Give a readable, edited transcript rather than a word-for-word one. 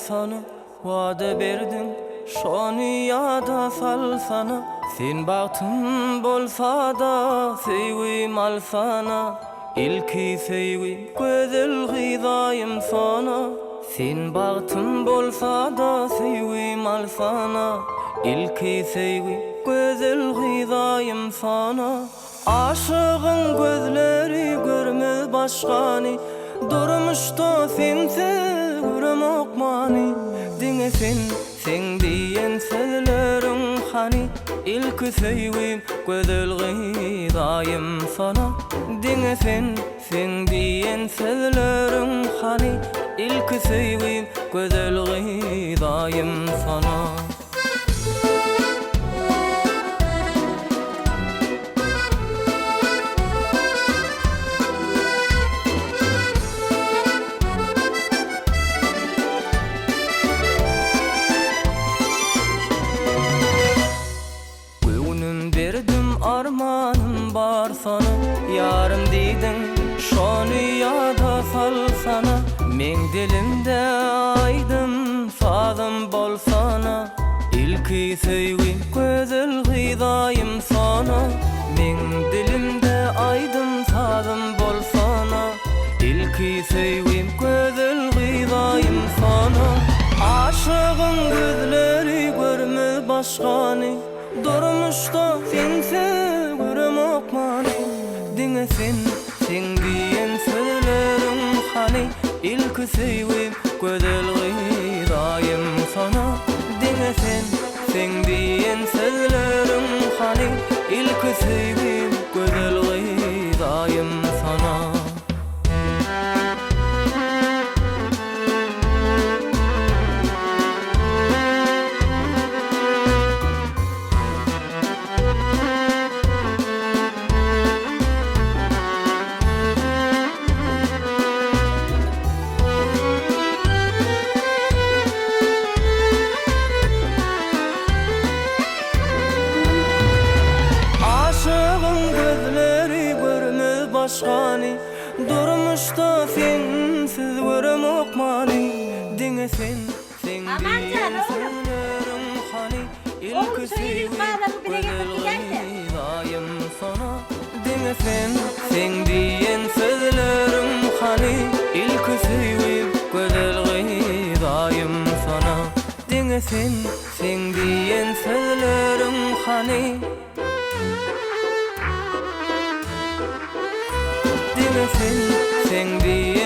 sana, vade berdim şonu yada salsana. Sen baktın bolsa da sevim alsana. İlki sevim güzel gıdayım sana. Sen baktın bolsa da sevim alsana. İlki sevim güzel gıdayım sana. Aşığın gözleri görmez başkani. Durmuşta sensiz görem okmani. Dine sen diyen sözlerin hani. İlk sevim güzel gıdayım sana. Dine sen diyen sözlerin hani. İlk sevim güzel gıdayım sana. Verdim armanım bar sana. Yarım dedin şonu yada salsana. Men dilimde aydın sazım bolsana. İlki sevim güzel gıdayım sana. Men dilimde aydın sazım bolsana. İlki sevim güzel gıdayım sana. Aşığın gözleri görmez başkani. Durmuşta sensiz görem okmani. Dine sen diyen sözlerin hani. İlk sevim güzel gıdayım sana. Dine sen diyen sözlerin hani. İlk sevim güzel gıdayım sana. Başkani durmuşta sensiz görem okmani. Dine sen diyen sözlerin hani. İlk sevim güzel gıdayım sana. Dine sen diyen sözlerin hani. İlk sevim güzel gıdayım sana. Dine sen diyen sözlerin hani. Sen diyen